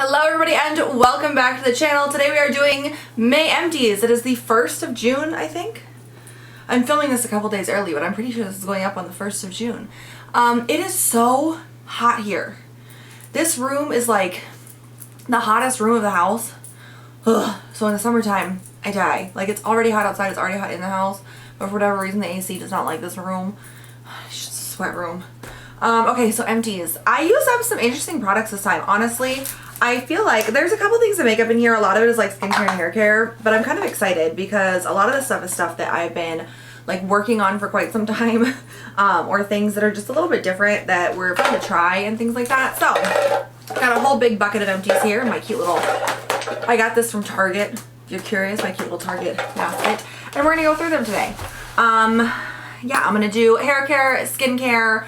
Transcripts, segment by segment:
Hello everybody and welcome back to the channel. Today we are doing May Empties. It is the 1st of June, I think. I'm filming this a couple days early, but I'm pretty sure this is going up on the 1st of June. It is so hot here. This room is like the hottest room of the house. Ugh. So in the summertime, I die. Like, it's already hot outside, it's already hot in the house, but for whatever reason the AC does not like this room. It's just a sweat room. Okay, so Empties. I used up some interesting products this time, honestly. I feel like there's a couple things of makeup in here. A lot of it is like skincare and hair care, but I'm kind of excited because a lot of this stuff is stuff that I've been like working on for quite some time, or things that are just a little bit different that we're fun to try and things like that. So, got a whole big bucket of Empties here. My cute little, I got this from Target. If you're curious, my cute little Target basket. And we're gonna go through them today. Yeah, I'm gonna do hair care, skincare,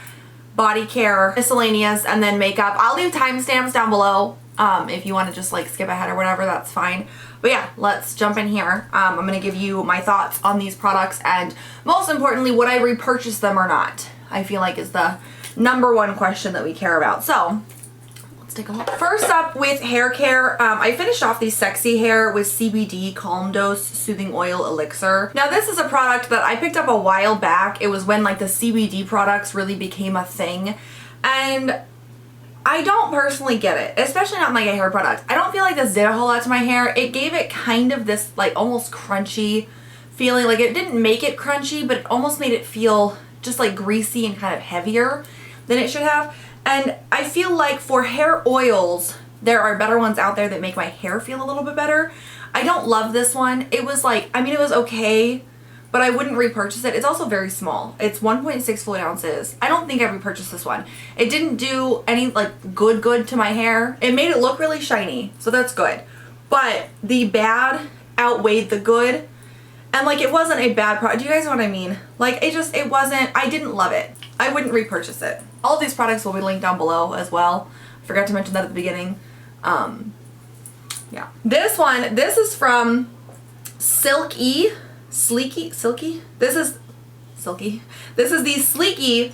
body care, miscellaneous, and then makeup. I'll leave timestamps down below. If you want to just like skip ahead or whatever, that's fine. But yeah, let's jump in here. I'm going to give you my thoughts on these products and most importantly, would I repurchase them or not? I feel like is the #1 question that we care about. So let's take a look. First up with hair care, I finished off the Sexy Hair with CBD Calm Dose Soothing Oil Elixir. Now this is a product that I picked up a while back. It was when like the CBD products really became a thing, and I don't personally get it, especially not like a hair product. I don't feel like this did a whole lot to my hair. It gave it kind of this like almost crunchy feeling. Like it didn't make it crunchy, but it almost made it feel just like greasy and kind of heavier than it should have. And I feel like for hair oils, there are better ones out there that make my hair feel a little bit better. I don't love this one. It was like, I mean, it was okay, but I wouldn't repurchase it. It's also very small. It's 1.6 fluid ounces. I don't think I'd repurchase this one. It didn't do any like good to my hair. It made it look really shiny, so that's good. But the bad outweighed the good, and like it wasn't a bad product. Do you guys know what I mean? Like it wasn't, I didn't love it. I wouldn't repurchase it. All of these products will be linked down below as well. I forgot to mention that at the beginning. Yeah. This one, this is from Silky. This is the Sleeky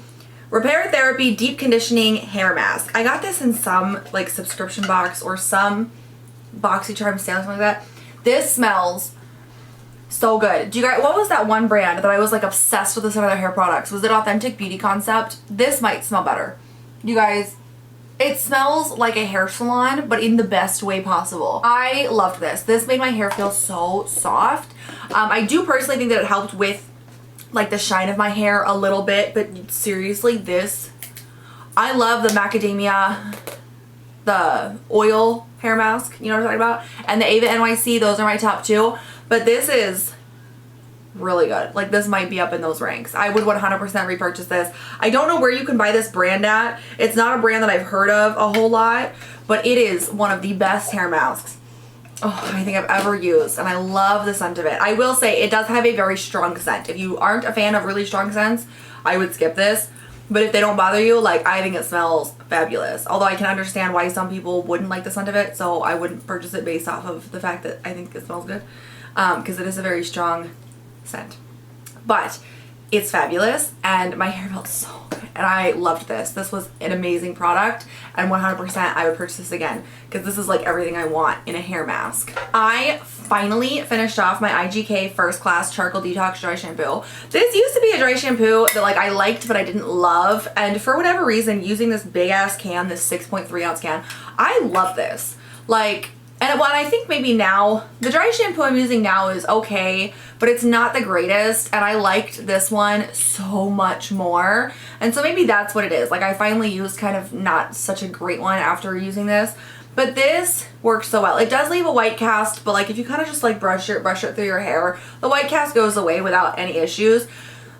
Repair Therapy Deep Conditioning Hair Mask. I got this in some like subscription box or some BoxyCharm sale or something like that. This smells so good. Do you guys, what was that one brand that I was like obsessed with some of their hair products? Was it Authentic Beauty Concept? This might smell better. You guys, it smells like a hair salon, but in the best way possible. I loved this. This made my hair feel so soft. I do personally think that it helped with like the shine of my hair a little bit, but seriously, this, I love the macadamia, the oil hair mask, you know what I'm talking about? And the Ava NYC, those are my top 2, but this is really good. Like this might be up in those ranks. I would 100% repurchase this. I don't know where you can buy this brand at. It's not a brand that I've heard of a whole lot, but it is one of the best hair masks I think I've ever used, and I love the scent of it. I will say it does have a very strong scent. If you aren't a fan of really strong scents, I would skip this, but if they don't bother you, like I think it smells fabulous. Although I can understand why some people wouldn't like the scent of it, so I wouldn't purchase it based off of the fact that I think it smells good, because it is a very strong scent. But it's fabulous and my hair felt so good and I loved this. This was an amazing product and 100% I would purchase this again because this is like everything I want in a hair mask. I finally finished off my IGK First Class Charcoal Detox Dry Shampoo. This used to be a dry shampoo that like I liked but I didn't love, and for whatever reason, using this big ass can, this 6.3 ounce can, I love this. Like, and what I think maybe now, the dry shampoo I'm using now is okay, but it's not the greatest, and I liked this one so much more. And so maybe that's what it is. Like I finally used kind of not such a great one after using this, but this works so well. It does leave a white cast, but like if you kind of just like brush it through your hair, the white cast goes away without any issues.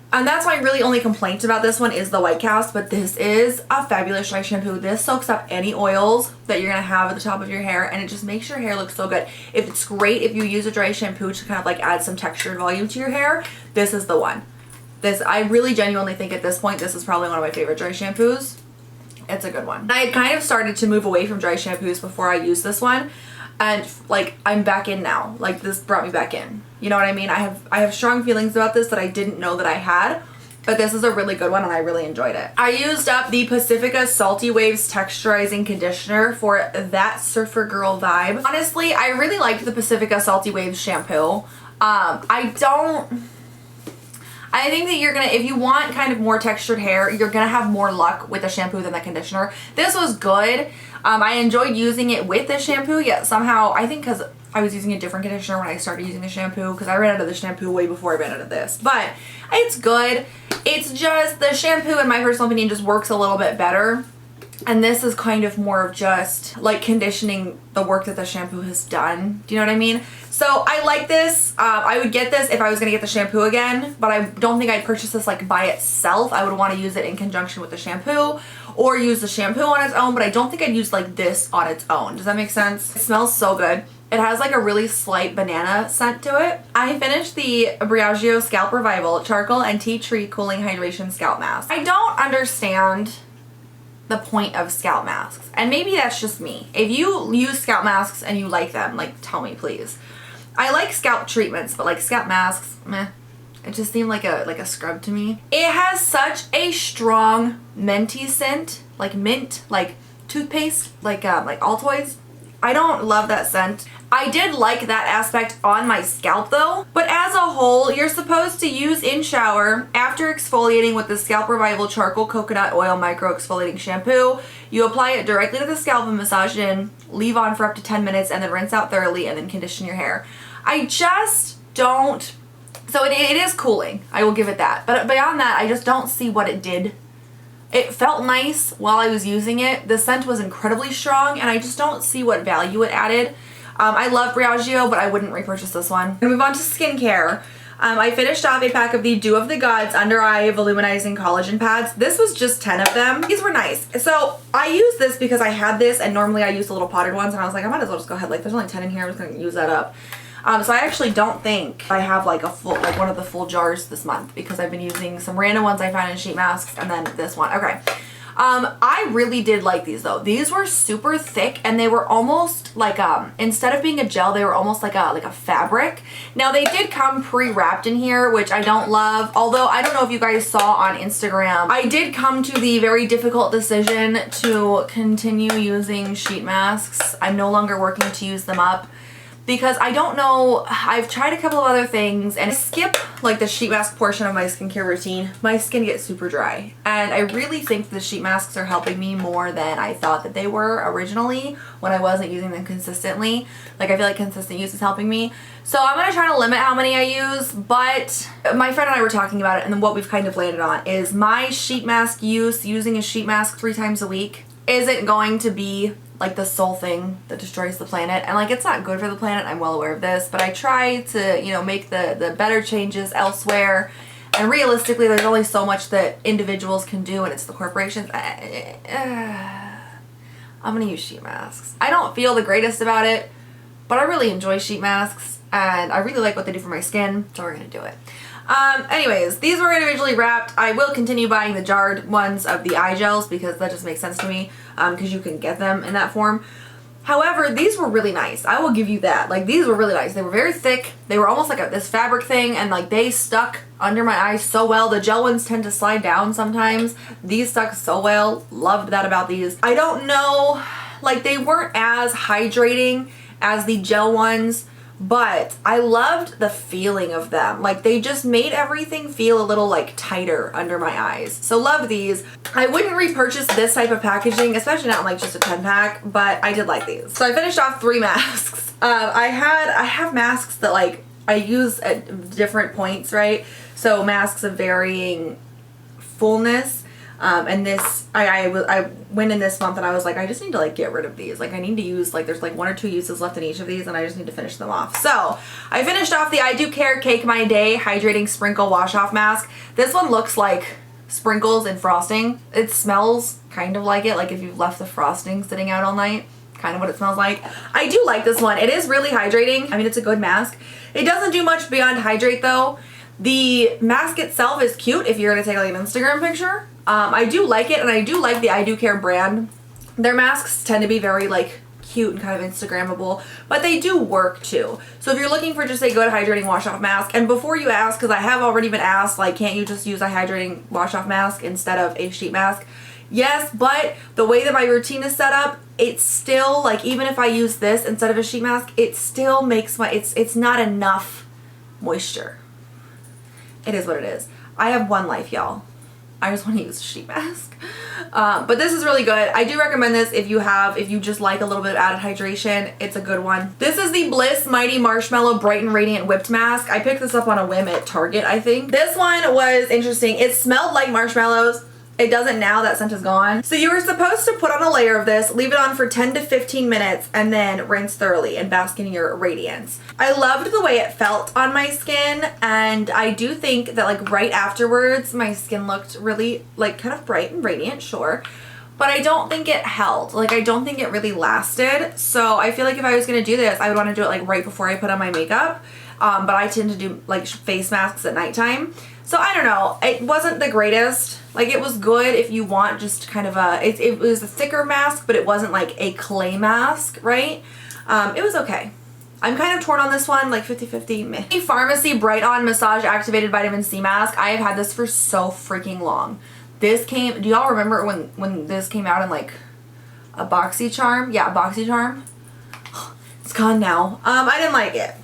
And that's my really only complaint about this one is the white cast, but this is a fabulous dry shampoo. This soaks up any oils that you're gonna have at the top of your hair, and it just makes your hair look so good. It's great if you use a dry shampoo to kind of like add some texture and volume to your hair. This is the one. This, I really genuinely think at this point, this is probably one of my favorite dry shampoos. It's a good one. I had kind of started to move away from dry shampoos before I used this one, and like I'm back in now. Like this brought me back in. You know what I mean? I have strong feelings about this that I didn't know that I had, but this is a really good one and I really enjoyed it. I used up the Pacifica Salty Waves Texturizing Conditioner for that surfer girl vibe. Honestly, I really liked the Pacifica Salty Waves shampoo. I think that you're gonna, if you want kind of more textured hair, you're gonna have more luck with the shampoo than the conditioner. This was good. I enjoyed using it with the shampoo, yet somehow, I think because I was using a different conditioner when I started using the shampoo, because I ran out of the shampoo way before I ran out of this. But it's good. It's just the shampoo, in my personal opinion, just works a little bit better. And this is kind of more of just like conditioning the work that the shampoo has done. Do you know what I mean? So I like this. I would get this if I was going to get the shampoo again, but I don't think I'd purchase this like by itself. I would want to use it in conjunction with the shampoo or use the shampoo on its own, but I don't think I'd use like this on its own. Does that make sense? It smells so good. It has like a really slight banana scent to it. I finished the Briogeo Scalp Revival Charcoal and Tea Tree Cooling Hydration Scalp Mask. I don't understand the point of scalp masks, and maybe that's just me. If you use scalp masks and you like them, like, tell me please. I like scalp treatments, but like scalp masks, meh. It just seemed like a scrub to me. It has such a strong minty scent, like mint, like toothpaste, like Altoids. I don't love that scent. I did like that aspect on my scalp though, but as a whole, you're supposed to use in shower after exfoliating with the Scalp Revival Charcoal Coconut Oil Micro Exfoliating Shampoo. You apply it directly to the scalp and massage it in, leave on for up to 10 minutes, and then rinse out thoroughly and then condition your hair. I just don't, so it is cooling, I will give it that, but beyond that, I just don't see what it did. It felt nice while I was using it. The scent was incredibly strong, and I just don't see what value it added. I love Briogeo, but I wouldn't repurchase this one. I'm gonna move on to skincare. I finished off a pack of the Dew of the Gods Under Eye Voluminizing Collagen Pads. This was just 10 of them. These were nice. So I used this because I had this, and normally I use the little potted ones, and I was like, I might as well just go ahead. Like, there's only 10 in here. I'm just gonna use that up. So I actually don't think I have like a full, like one of the full jars this month, because I've been using some random ones I found in sheet masks and then this one. Okay. I really did like these though. These were super thick, and they were almost like, instead of being a gel, they were almost like a fabric. Now they did come pre-wrapped in here, which I don't love. Although I don't know if you guys saw on Instagram, I did come to the very difficult decision to continue using sheet masks. I'm no longer working to use them up, because I don't know, I've tried a couple of other things, and I skip like the sheet mask portion of my skincare routine. My skin gets super dry, and I really think the sheet masks are helping me more than I thought that they were originally when I wasn't using them consistently. Like, I feel like consistent use is helping me. So I'm gonna try to limit how many I use, but my friend and I were talking about it, and then what we've kind of landed on is my sheet mask use, using a sheet mask 3 times a week, isn't going to be like the sole thing that destroys the planet. And like, it's not good for the planet, I'm well aware of this, but I try to, you know, make the better changes elsewhere. And realistically, there's only so much that individuals can do, and it's the corporations. I'm gonna use sheet masks. I don't feel the greatest about it, but I really enjoy sheet masks, and I really like what they do for my skin, so we're gonna do it. Anyways, these were individually wrapped. I will continue buying the jarred ones of the eye gels, because that just makes sense to me, because you can get them in that form. However, these were really nice. I will give you that. Like, these were really nice. They were very thick. They were almost like this fabric thing, and like they stuck under my eyes so well. The gel ones tend to slide down sometimes. These stuck so well. Loved that about these. I don't know, like, they weren't as hydrating as the gel ones, but I loved the feeling of them. Like, they just made everything feel a little like tighter under my eyes. So loved these. I wouldn't repurchase this type of packaging, especially not in like just a 10 pack, but I did like these. So I finished off 3 masks. I have masks that like I use at different points, right? So masks of varying fullness. And this, I went in this month and I was like, I just need to like get rid of these. Like, I need to use, like, there's like 1 or 2 uses left in each of these, and I just need to finish them off. So I finished off the I Do Care Cake My Day Hydrating Sprinkle Wash Off Mask. This one looks like sprinkles and frosting. It smells kind of like it, like if you've left the frosting sitting out all night. Kind of what it smells like. I do like this one. It is really hydrating. I mean, it's a good mask. It doesn't do much beyond hydrate though. The mask itself is cute if you're gonna take like an Instagram picture. I do like it, and I do like the I Do Care brand. Their masks tend to be very like cute and kind of Instagrammable, but they do work too. So if you're looking for just a good hydrating wash off mask, and before you ask, because I have already been asked, like, can't you just use a hydrating wash off mask instead of a sheet mask? Yes, but the way that my routine is set up, it's still, like, even if I use this instead of a sheet mask, it still makes my, it's not enough moisture. It is what it is. I have one life, y'all. I just want to use a sheet mask. But this is really good. I do recommend this if you just like a little bit of added hydration. It's a good one. This is the Bliss Mighty Marshmallow Bright and Radiant Whipped Mask. I picked this up on a whim at Target, I think. This one was interesting. It smelled like marshmallows. It doesn't now, that scent is gone. So you were supposed to put on a layer of this, leave it on for 10 to 15 minutes, and then rinse thoroughly and bask in your radiance. I loved the way it felt on my skin, and I do think that, like, right afterwards, my skin looked really, like, kind of bright and radiant, sure. But I don't think it held. Like, I don't think it really lasted. So I feel like if I was gonna do this, I would wanna do it, like, right before I put on my makeup. But I tend to do, like, face masks at nighttime. So I don't know, it wasn't the greatest. Like, it was good if you want just kind of a, it was a thicker mask, but it wasn't like a clay mask, right? It was okay. I'm kind of torn on this one, like 50-50 meh. Farmacy Bright On Massage Activated Vitamin C Mask. I have had this for so freaking long. This came, do y'all remember when this came out in like a BoxyCharm? Yeah, BoxyCharm. It's gone now. I didn't like it.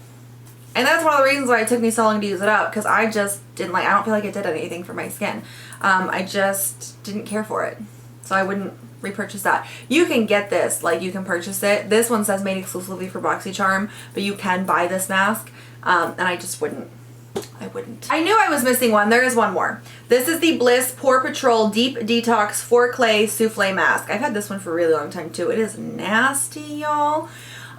And that's one of the reasons why it took me so long to use it up, because I just didn't like, I don't feel like it did anything for my skin. I just didn't care for it. So I wouldn't repurchase that. You can get this, like, you can purchase it. This one says made exclusively for BoxyCharm, but you can buy this mask. And I just wouldn't. I wouldn't. I knew I was missing one. There is one more. This is the Bliss Pore Patrol Deep Detox 4 Clay Souffle Mask. I've had this one for a really long time too. It is nasty, y'all.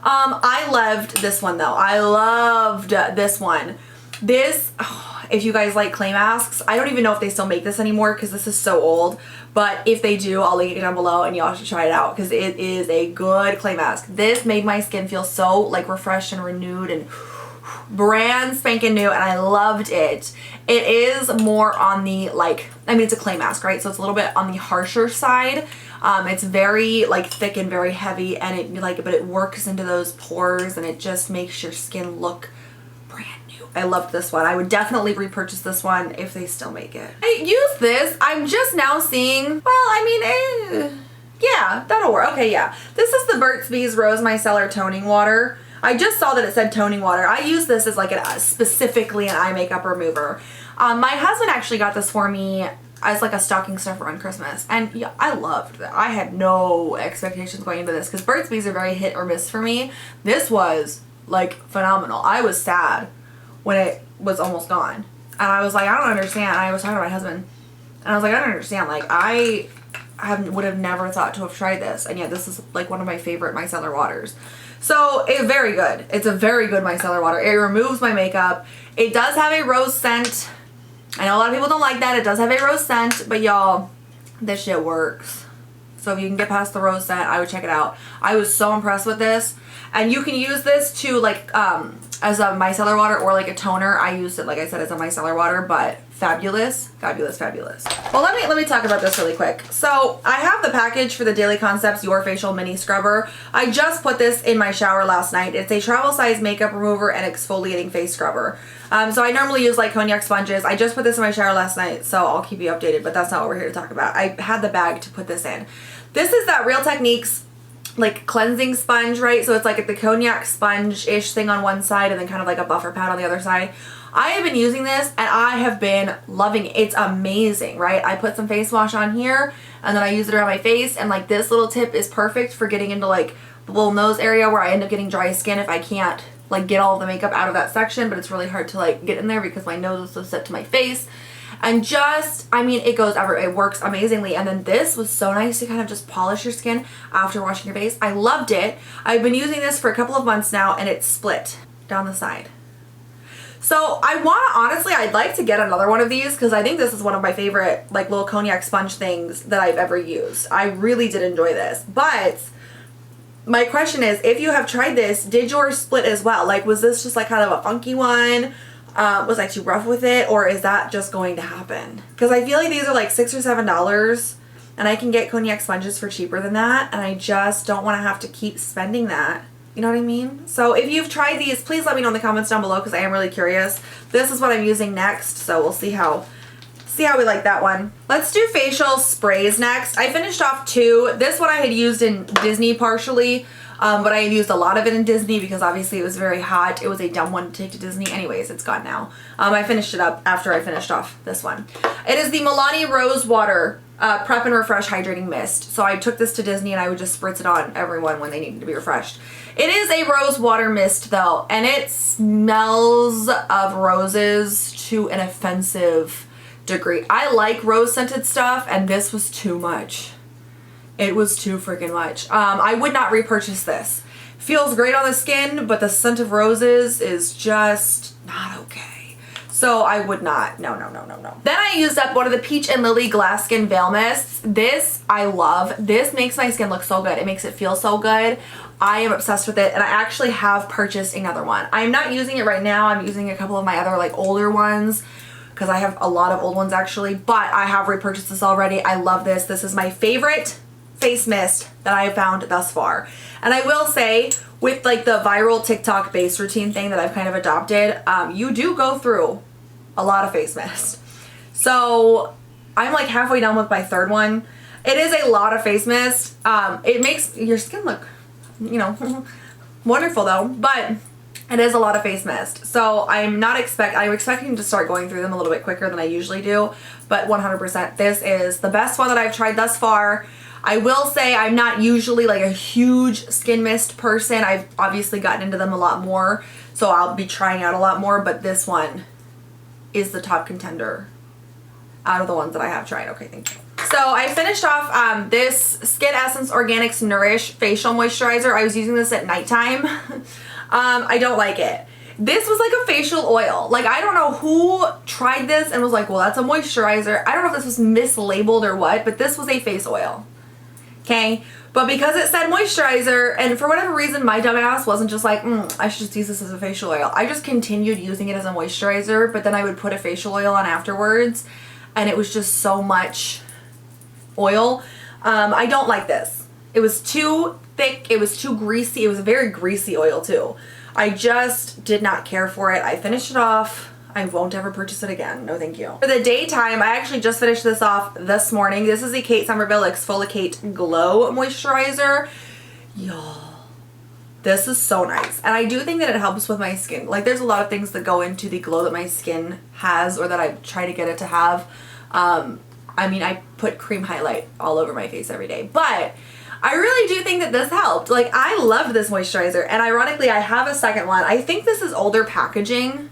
I loved this one though. I loved this one. This, oh, if you guys like clay masks, I don't even know if they still make this anymore because this is so old. But if they do, I'll link it down below and y'all should try it out because it is a good clay mask. This made my skin feel so like refreshed and renewed and brand spanking new, and I loved it. It is more on the, like, I mean, it's a clay mask, right? So it's a little bit on the harsher side. It's very like thick and very heavy, and it like, but it works into those pores and it just makes your skin look brand new. I loved this one. I would definitely repurchase this one if they still make it. I use this. I'm just now seeing, well, I mean, yeah, that'll work. Okay, yeah. This is the Burt's Bees Rose Micellar Toning Water. I just saw that it said toning water. I use this as like specifically an eye makeup remover. My husband actually got this for me as like a stocking stuffer on Christmas, and yeah, I loved that. I had no expectations going into this because Burt's Bees are very hit or miss for me. This was like phenomenal. I was sad when it was almost gone, and I was like, I don't understand. I was talking to my husband, and I was like, I don't understand. Like, I would have never thought to have tried this, and yet this is like one of my favorite micellar waters. So it's very good. It's a very good micellar water. It removes my makeup. It does have a rose scent. I know a lot of people don't like that. It does have a rose scent, but y'all, this shit works. So if you can get past the rose scent, I would check it out. I was so impressed with this. And you can use this to like as a micellar water or like a toner. I used it, like I said, as a micellar water, but fabulous, fabulous, fabulous. Well, let me talk about this really quick. So I have the package for the Daily Concepts Your Facial Mini Scrubber. I just put this in my shower last night. It's a travel size makeup remover and exfoliating face scrubber. So I normally use like cognac sponges. I just put this in my shower last night, so I'll keep you updated, but that's not what we're here to talk about. I had the bag to put this in. This is that Real Techniques like cleansing sponge, right? So it's like the cognac sponge-ish thing on one side and then kind of like a buffer pad on the other side. I have been using this and I have been loving it. It's amazing, right? I put some face wash on here and then I use it around my face, and like this little tip is perfect for getting into like the little nose area where I end up getting dry skin if I can't like get all of the makeup out of that section, but it's really hard to like get in there because my nose is so set to my face. And just, I mean, it goes everywhere. It works amazingly. And then this was so nice to kind of just polish your skin after washing your face. I loved it. I've been using this for a couple of months now, and it's split down the side. So I want to, honestly, I'd like to get another one of these because I think this is one of my favorite like little cognac sponge things that I've ever used. I really did enjoy this. But my question is, if you have tried this, did yours split as well? Like, was this just like kind of a funky one? Was I too rough with it, or is that just going to happen? Because I feel like these are like $6 or $7, and I can get cognac sponges for cheaper than that, and I just don't want to have to keep spending that. You know what I mean? So if you've tried these, please let me know in the comments down below because I am really curious. This is what I'm using next, so we'll see how we like that one. Let's do facial sprays next. I finished off 2. This one I had used in Disney partially, but I used a lot of it in Disney because obviously it was very hot. It was a dumb one to take to Disney. Anyways, it's gone now. I finished it up after I finished off this one. It is the Milani Rose Water Prep and Refresh Hydrating Mist. So I took this to Disney and I would just spritz it on everyone when they needed to be refreshed. It is a rose water mist though, and it smells of roses to an offensive degree. I like rose scented stuff, and this was too much. It was too freaking much. I would not repurchase this. Feels great on the skin, but the scent of roses is just not okay. So I would not. No. Then I used up one of the Peach and Lily Glass Skin Veil Mists. This I love. This makes my skin look so good. It makes it feel so good. I am obsessed with it, and I actually have purchased another one. I'm not using it right now. I'm using a couple of my other like older ones because I have a lot of old ones actually, but I have repurchased this already. I love this. This is my favorite face mist that I have found thus far. And I will say, with like the viral TikTok base routine thing that I've kind of adopted, you do go through a lot of face mist. So I'm like halfway done with my 3rd one. It is a lot of face mist. It makes your skin look, you know, wonderful though, but it is a lot of face mist. So I'm expecting to start going through them a little bit quicker than I usually do, but 100% this is the best one that I've tried thus far. I will say I'm not usually like a huge skin mist person. I've obviously gotten into them a lot more, so I'll be trying out a lot more, but this one is the top contender out of the ones that I have tried. Okay, thank you. So I finished off this Skin Essence Organics Nourish Facial Moisturizer. I was using this at nighttime. I don't like it. This was like a facial oil. Like, I don't know who tried this and was like, well, that's a moisturizer. I don't know if this was mislabeled or what, but this was a face oil. Okay? But because it said moisturizer, and for whatever reason, my dumbass wasn't just like, I should just use this as a facial oil. I just continued using it as a moisturizer, but then I would put a facial oil on afterwards, and it was just so much oil. I don't like this. It was too thick. It was too greasy. It was a very greasy oil too. I just did not care for it. I finished it off. I won't ever purchase it again. No, thank you. For the daytime, I actually just finished this off this morning. This is the Kate Somerville Exfoliate Glow Moisturizer. Y'all, this is so nice. And I do think that it helps with my skin. Like, there's a lot of things that go into the glow that my skin has, or that I try to get it to have. I mean, I put cream highlight all over my face every day, but I really do think that this helped. Like, I love this moisturizer, and ironically, I have a second one. I think this is older packaging.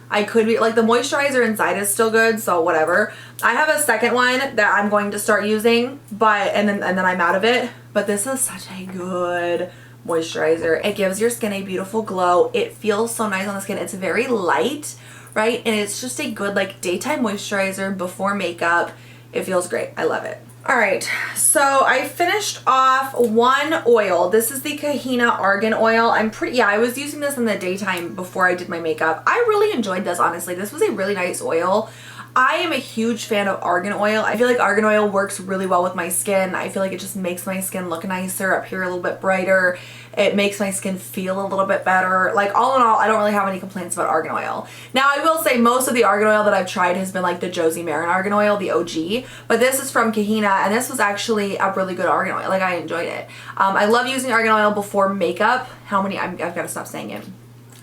I could be, like, the moisturizer inside is still good, so whatever. I have a second one that I'm going to start using, but, and then I'm out of it. But this is such a good moisturizer. It gives your skin a beautiful glow. It feels so nice on the skin. It's very light, right? And it's just a good, like, daytime moisturizer before makeup. It feels great. I love it. All right, so I finished off one oil. This is the Kahina Argan Oil. I was using this in the daytime before I did my makeup. I really enjoyed this, honestly. This was a really nice oil. I am a huge fan of argan oil. I feel like argan oil works really well with my skin. I feel like it just makes my skin look nicer, up here a little bit brighter. It makes my skin feel a little bit better. Like, all in all, I don't really have any complaints about argan oil. Now, I will say most of the argan oil that I've tried has been like the Josie Maran argan oil, the OG. But this is from Kahina, and this was actually a really good argan oil. Like, I enjoyed it. I love using argan oil before makeup. I've got to stop saying it.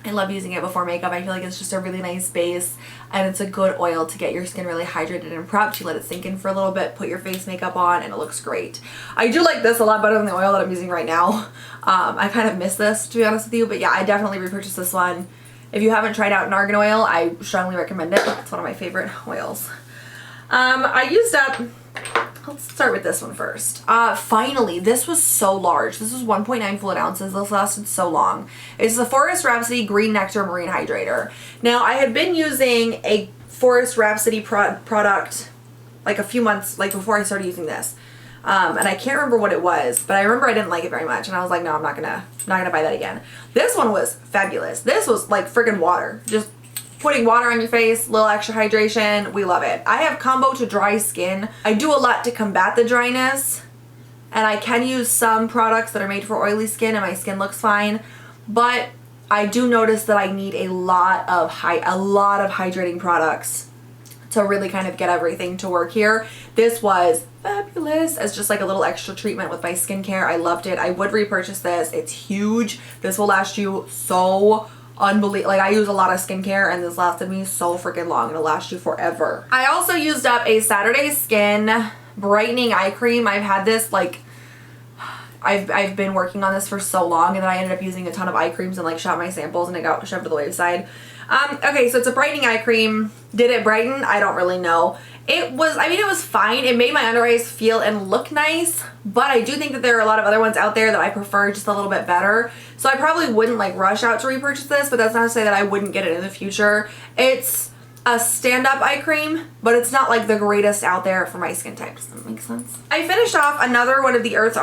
I love using it before makeup. I feel like it's just a really nice base, and it's a good oil to get your skin really hydrated and prepped. You let it sink in for a little bit, put your face makeup on, and it looks great. I do like this a lot better than the oil that I'm using right now. I kind of miss this, to be honest with you, but yeah, I definitely repurchased this one. If you haven't tried out an argan oil, I strongly recommend it. It's one of my favorite oils. I used up, let's start with this one first. Finally, this was so large. This was 1.9 fluid ounces. This lasted so long. It's the Forest Rhapsody Green Nectar Marine Hydrator. Now, I had been using a Forest Rhapsody product like a few months, like before I started using this. And I can't remember what it was, but I remember I didn't like it very much, and I was like, no, I'm not gonna buy that again. This one was fabulous. This was like friggin' water. Just putting water on your face, little extra hydration, we love it. I have combo to dry skin. I do a lot to combat the dryness, and I can use some products that are made for oily skin and my skin looks fine, but I do notice that I need a lot of hydrating products to really kind of get everything to work here. This was fabulous as just like a little extra treatment with my skincare. I loved it. I would repurchase this. It's huge. This will last you so unbelievable. Like, I use a lot of skincare and this lasted me so freaking long. It'll last you forever. I also used up a Saturday Skin brightening eye cream. I've had this like I've been working on this for so long, and then I ended up using a ton of eye creams and like shot my samples and it got shoved to the wayside. Okay, so it's a brightening eye cream. Did it brighten? I don't really know. It was fine. It made my under eyes feel and look nice, but I do think that there are a lot of other ones out there that I prefer just a little bit better. So I probably wouldn't like rush out to repurchase this, but that's not to say that I wouldn't get it in the future. It's a stand-up eye cream, but it's not like the greatest out there for my skin type. Does that make sense? I finished off another one of the Earth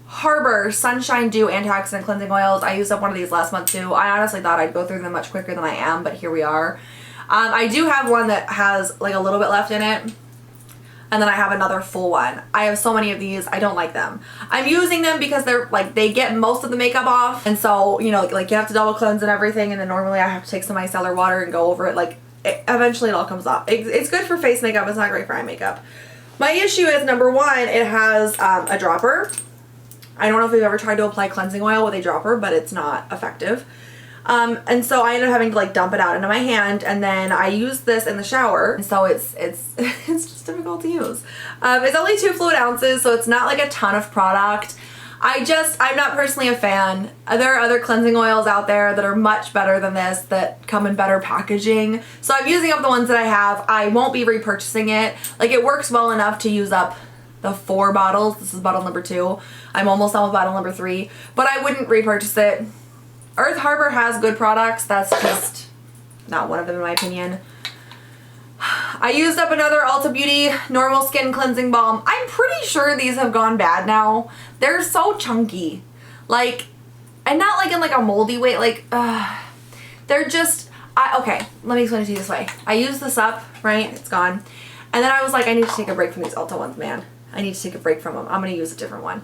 Harbor Sunshine Dew Antioxidant Cleansing Oils. I used up one of these last month too. I honestly thought I'd go through them much quicker than I am, but here we are. I do have one that has like a little bit left in it, and then I have another full one. I have so many of these. I don't like them. I'm using them because they're like, they get most of the makeup off, and so, you know, like you have to double cleanse and everything, and then normally I have to take some micellar water and go over it. Like, eventually it all comes off. It's good for face makeup. It's not great for eye makeup. My issue is, number one, it has a dropper. I don't know if you've ever tried to apply cleansing oil with a dropper, but it's not effective. And so I ended up having to like dump it out into my hand, and then I used this in the shower, and so it's just difficult to use. It's only 2 fluid ounces, so it's not like a ton of product. I'm not personally a fan. There are other cleansing oils out there that are much better than this, that come in better packaging. So I'm using up the ones that I have. I won't be repurchasing it. Like, it works well enough to use up the 4 bottles. This is bottle number 2. I'm almost done with bottle number 3, but I wouldn't repurchase it. Earth Harbor has good products. That's just not one of them in my opinion. I used up another Ulta Beauty Normal Skin Cleansing Balm. I'm pretty sure these have gone bad now. They're so chunky. Like, and not like in like a moldy way. Like, they're just, okay, let me explain it to you this way. I used this up, right? It's gone. And then I was like, I need to take a break from these Ulta ones, man. I need to take a break from them. I'm going to use a different one.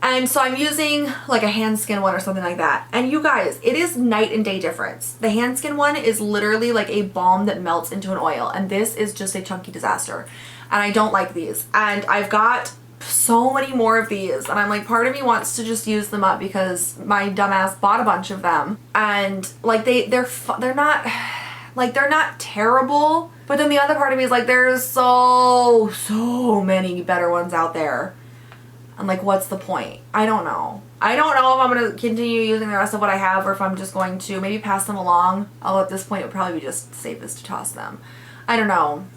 And so I'm using like a hand skin one or something like that. And you guys, it is night and day difference. The hand skin one is literally like a balm that melts into an oil. And this is just a chunky disaster. And I don't like these. And I've got so many more of these. And I'm like, part of me wants to just use them up because my dumbass bought a bunch of them. And like they're not terrible. But then the other part of me is like, there's so many better ones out there. I'm like, what's the point? I don't know. I don't know if I'm going to continue using the rest of what I have, or if I'm just going to maybe pass them along. Although at this point it would probably be just safest to toss them. I don't know.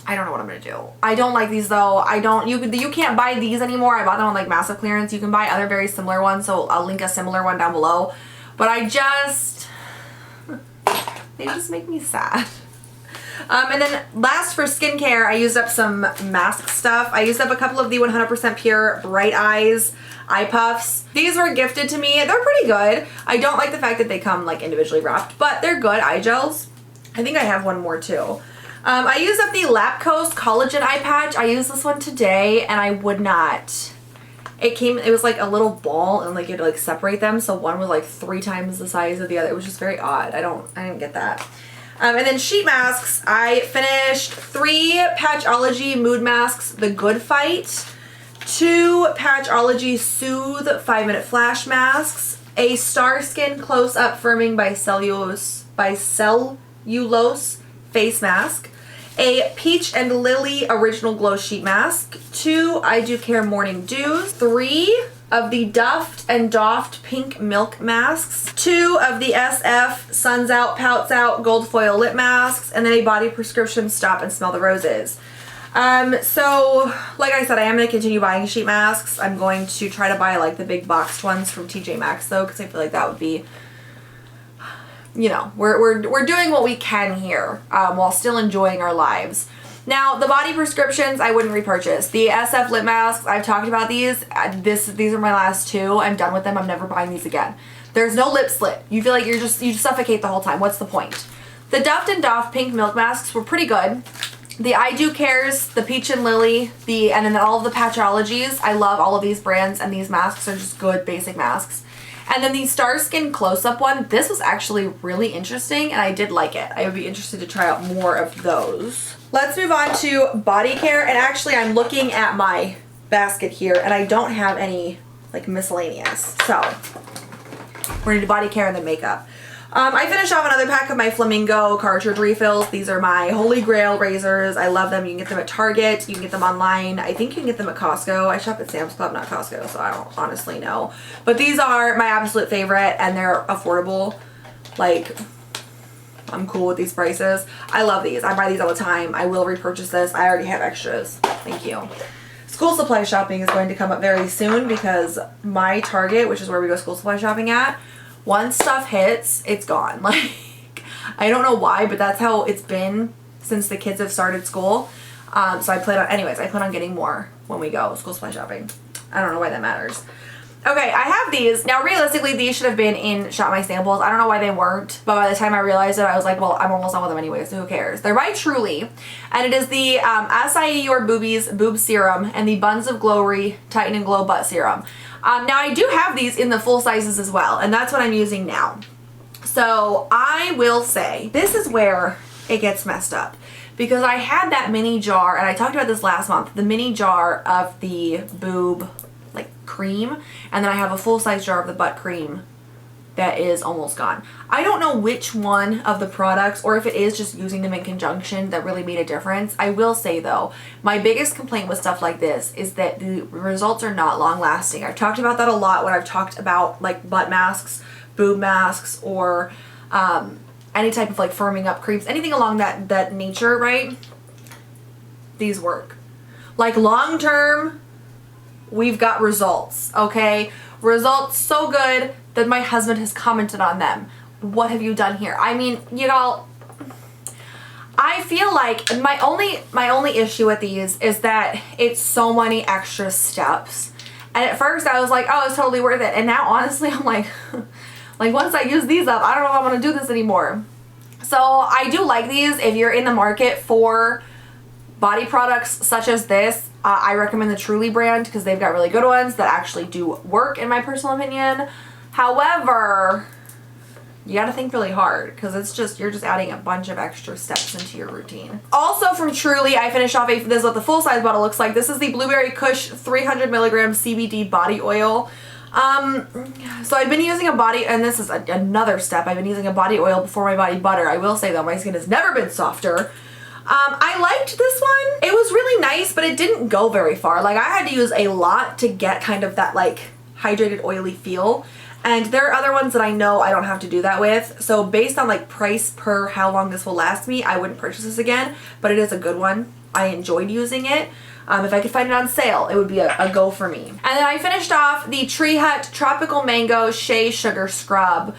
I don't know what I'm going to do. I don't like these though. You can't buy these anymore. I bought them on like massive clearance. You can buy other very similar ones, so I'll link a similar one down below. But they just make me sad. And then last for skincare, I used up some mask stuff. I used up a couple of the 100% Pure Bright Eyes eye puffs. These were gifted to me. They're pretty good. I don't like the fact that they come like individually wrapped, but they're good eye gels. I think I have one more too. I used up the Lapcoast Collagen Eye Patch. I used this one today, and I would not. It was like a little ball, and like you had to like separate them, so one was like 3 times the size of the other. It was just very odd. I didn't get that. And then sheet masks, I finished 3 Patchology Mood Masks, The Good Fight, 2 Patchology Soothe 5-minute Flash Masks, a Star Skin Close Up Firming by Cellulose Face Mask, a Peach and Lily Original Glow Sheet Mask, 2 I Do Care Morning Dews, 3 of the Duft and Doft Pink Milk Masks, 2 of the SF Suns Out, Pouts Out Gold Foil Lip Masks, and then a Body Prescription Stop and Smell the Roses. So, like I said, I am going to continue buying sheet masks. I'm going to try to buy like the big boxed ones from TJ Maxx though, because I feel like that would be, you know, we're doing what we can here while still enjoying our lives. Now, the body prescriptions, I wouldn't repurchase. The SF lip masks, I've talked about these. These are my last two. I'm done with them. I'm never buying these again. There's no lip slit. You feel like you suffocate the whole time. What's the point? The Duft and Doft pink milk masks were pretty good. The I Do Cares, the Peach and Lily, and then all of the Patchologies. I love all of these brands, and these masks are just good basic masks. And then the Star Skin close-up one, this was actually really interesting, and I did like it. I would be interested to try out more of those. Let's move on to body care, and actually I'm looking at my basket here, and I don't have any like miscellaneous. So we're gonna do body care and then makeup. I finished off another pack of my Flamingo cartridge refills. These are my Holy Grail razors. I love them. You can get them at Target. You can get them online. I think you can get them at Costco. I shop at Sam's Club, not Costco, so I don't honestly know. But these are my absolute favorite, and they're affordable. Like, I'm cool with these prices. I love these. I buy these all the time. I will repurchase this. I already have extras. Thank you. School supply shopping is going to come up very soon because my Target, which is where we go school supply shopping at, once stuff hits, it's gone. Like, I don't know why, but that's how it's been since the kids have started school. So I plan on getting more when we go school supply shopping. I don't know why that matters. Okay, I have these. Now, realistically, these should have been in Shop My Samples. I don't know why they weren't, but by the time I realized it, I was like, well, I'm almost done with them anyway, so who cares? They're by Truly, and it is the Acai Your Boobies Boob Serum and the Buns of Glory Tighten and Glow Butt Serum. Now, I do have these in the full sizes as well, and that's what I'm using now. So, I will say, this is where it gets messed up. Because I had that mini jar, and I talked about this last month, the mini jar of the boob like cream, and then I have a full-size jar of the butt cream that is almost gone. I don't know which one of the products, or if it is just using them in conjunction, that really made a difference. I will say though, my biggest complaint with stuff like this is that the results are not long-lasting. I've talked about that a lot when I've talked about like butt masks, boob masks, or any type of like firming up creams, anything along that nature, right? These work. Like long-term, we've got results, okay? Results so good that my husband has commented on them. What have you done here? I mean, you know, I feel like my only issue with these is that it's so many extra steps. And at first I was like, oh, it's totally worth it. And now honestly, I'm like, like once I use these up, I don't know if I want to do this anymore. So I do like these. If you're in the market for body products such as this, I recommend the Truly brand because they've got really good ones that actually do work in my personal opinion. However, you gotta think really hard because you're just adding a bunch of extra steps into your routine. Also from Truly, I finished off this is what the full size bottle looks like. This is the Blueberry Kush 300 milligram CBD body oil. So I've been using a body, and this is another step. I've been using a body oil before my body butter. I will say though, my skin has never been softer. I liked this one. It was really nice, but it didn't go very far. Like I had to use a lot to get kind of that like hydrated oily feel. And there are other ones that I know I don't have to do that with. So based on like price per how long this will last me, I wouldn't purchase this again, but it is a good one. I enjoyed using it. If I could find it on sale, it would be a go for me. And then I finished off the Tree Hut Tropical Mango Shea Sugar Scrub.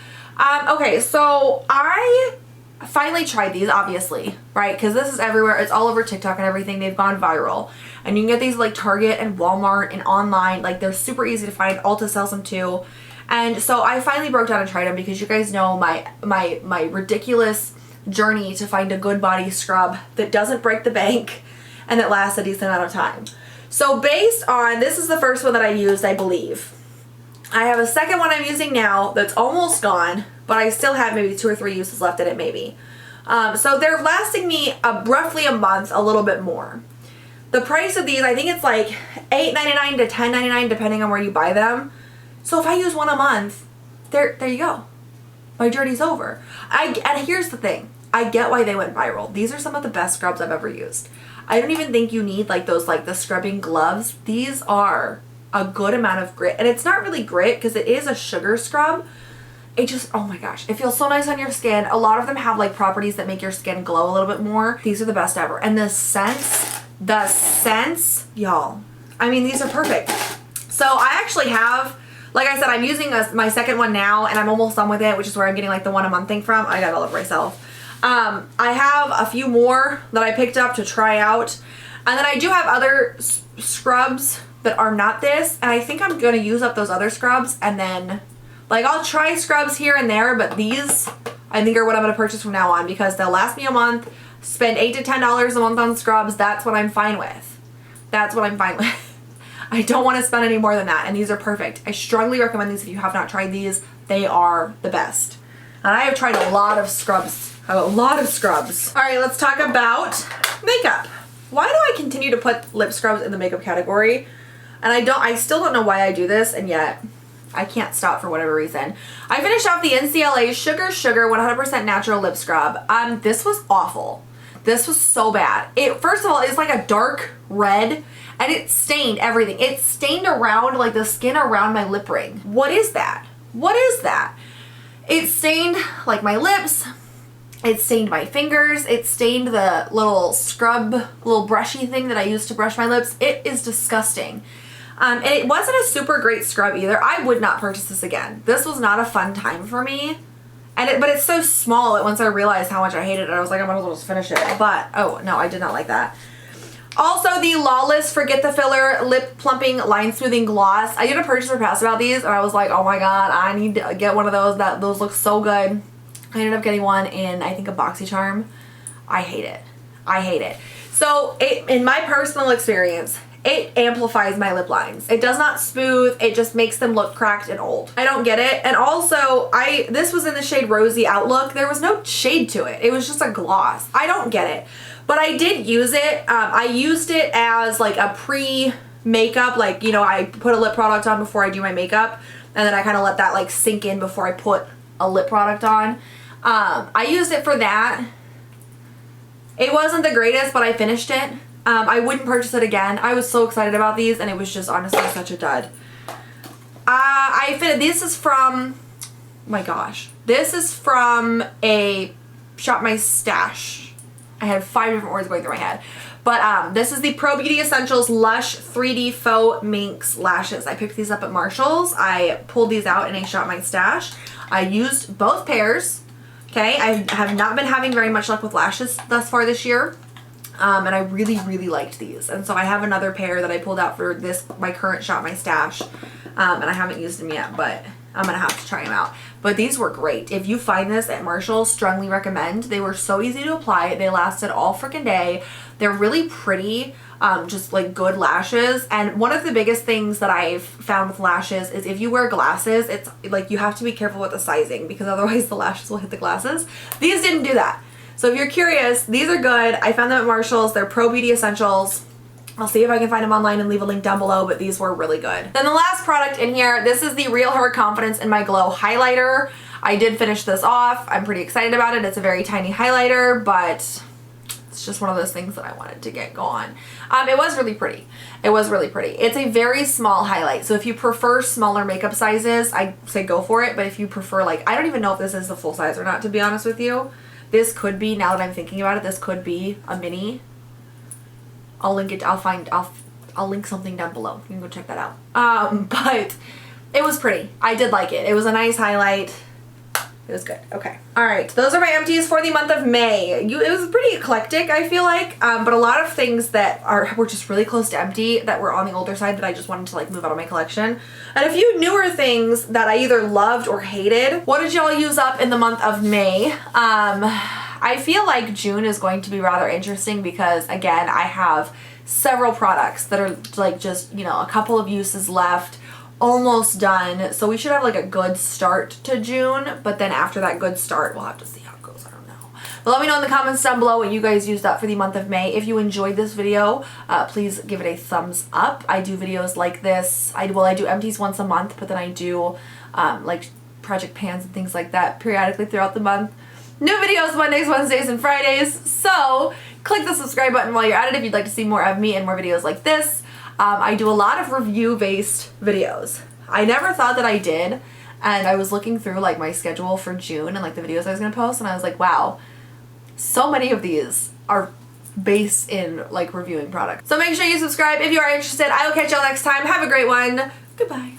Okay, so I finally tried these, obviously, right? Because this is everywhere. It's all over TikTok and everything. They've gone viral. And you can get these like Target and Walmart and online. Like they're super easy to find. Ulta sells them too. And so I finally broke down and tried them because you guys know my ridiculous journey to find a good body scrub that doesn't break the bank and that lasts a decent amount of time. So based on, this is the first one that I used, I believe. I have a second one I'm using now that's almost gone, but I still have maybe 2 or 3 uses left in it maybe. So they're lasting me roughly a month, a little bit more. The price of these, I think it's like $8.99 to $10.99 depending on where you buy them. So if I use one a month, there you go. My journey's over. And here's the thing. I get why they went viral. These are some of the best scrubs I've ever used. I don't even think you need like those like the scrubbing gloves. These are a good amount of grit. And it's not really grit because it is a sugar scrub. It just, oh my gosh, it feels so nice on your skin. A lot of them have like properties that make your skin glow a little bit more. These are the best ever. And the scents, y'all. I mean, these are perfect. So I actually have, like I said, I'm using my second one now and I'm almost done with it, which is where I'm getting like the one a month thing from. I got it all over myself. I have a few more that I picked up to try out. And then I do have other scrubs that are not this. And I think I'm going to use up those other scrubs. And then, like, I'll try scrubs here and there. But these, I think, are what I'm going to purchase from now on. Because they'll last me a month. Spend $8 to $10 a month on scrubs. That's what I'm fine with. That's what I'm fine with. I don't want to spend any more than that. And these are perfect. I strongly recommend these if you have not tried these. They are the best. And I have tried a lot of scrubs. A lot of scrubs. All right, let's talk about makeup. Why do I continue to put lip scrubs in the makeup category? And I still don't know why I do this, and yet I can't stop for whatever reason. I finished off the NCLA Sugar 100% natural lip scrub. This was awful. This was so bad. First of all, it's like a dark red, and it stained everything. It stained around, like, the skin around my lip ring. What is that? What is that? It stained, like, my lips. It stained my fingers. It stained the little scrub, little brushy thing that I use to brush my lips. It is disgusting. And it wasn't a super great scrub either. I would not purchase this again. This was not a fun time for me. But it's so small that once I realized how much I hated it, I was like, I might as well just finish it. But, oh, no, I did not like that. Also, the Lawless Forget the Filler Lip Plumping Line Smoothing Gloss. I did a purchase or pass about these, and I was like, oh my god, I need to get one of those. Those look so good. I ended up getting one in, I think, a BoxyCharm. I hate it. I hate it. So, in my personal experience, it amplifies my lip lines. It does not smooth. It just makes them look cracked and old. I don't get it. And also, this was in the shade Rosy Outlook. There was no shade to it. It was just a gloss. I don't get it. But I did use it. I used it as like a pre-makeup. Like, you know, I put a lip product on before I do my makeup. And then I kind of let that like sink in before I put a lip product on. I used it for that. It wasn't the greatest, but I finished it. I wouldn't purchase it again. I was so excited about these, and it was just honestly such a dud. This is from, oh my gosh. This is from a Shop My Stash. I had 5 different words going through my head. But this is the Pro Beauty Essentials Lush 3D Faux Minx Lashes. I picked these up at Marshall's. I pulled these out in a Shop My Stash. I used both pairs. Okay, I have not been having very much luck with lashes thus far this year. And I really, really liked these. And so I have another pair that I pulled out for my current Shop My Stash. And I haven't used them yet, but I'm going to have to try them out. But these were great. If you find this at Marshall's, strongly recommend. They were so easy to apply. They lasted all freaking day. They're really pretty, just like good lashes. And one of the biggest things that I've found with lashes is if you wear glasses, it's like you have to be careful with the sizing because otherwise the lashes will hit the glasses. These didn't do that. So if you're curious, these are good. I found them at Marshall's. They're Pro Beauty Essentials. I'll see if I can find them online and leave a link down below, but these were really good. Then the last product in here, this is the Real Her Confidence in My Glow highlighter. I did finish this off. I'm pretty excited about it. It's a very tiny highlighter, but it's just one of those things that I wanted to get going. It was really pretty. It was really pretty. It's a very small highlight. So if you prefer smaller makeup sizes, I say go for it. But if you prefer, like, I don't even know if this is the full size or not, to be honest with you. This could be, now that I'm thinking about it, this could be a mini. I'll link it, I'll link something down below. You can go check that out. But it was pretty. I did like it. It was a nice highlight. It was good. Okay. All right. Those are my empties for the month of May. It was pretty eclectic, I feel like. But a lot of things that were just really close to empty that were on the older side that I just wanted to like move out of my collection. And a few newer things that I either loved or hated. What did y'all use up in the month of May? I feel like June is going to be rather interesting because, again, I have several products that are like just, you know, a couple of uses left, almost done. So we should have like a good start to June, but then after that good start, we'll have to see how it goes. I don't know. But let me know in the comments down below what you guys used up for the month of May. If you enjoyed this video, please give it a thumbs up. I do videos like this. I do empties once a month, but then I do like project pans and things like that periodically throughout the month. New videos Mondays, Wednesdays, and Fridays. So click the subscribe button while you're at it if you'd like to see more of me and more videos like this. I do a lot of review-based videos. I never thought that I did, and I was looking through like my schedule for June and like the videos I was gonna post, and I was like, wow, so many of these are based in like reviewing products. So make sure you subscribe if you are interested. I will catch y'all next time. Have a great one. Goodbye.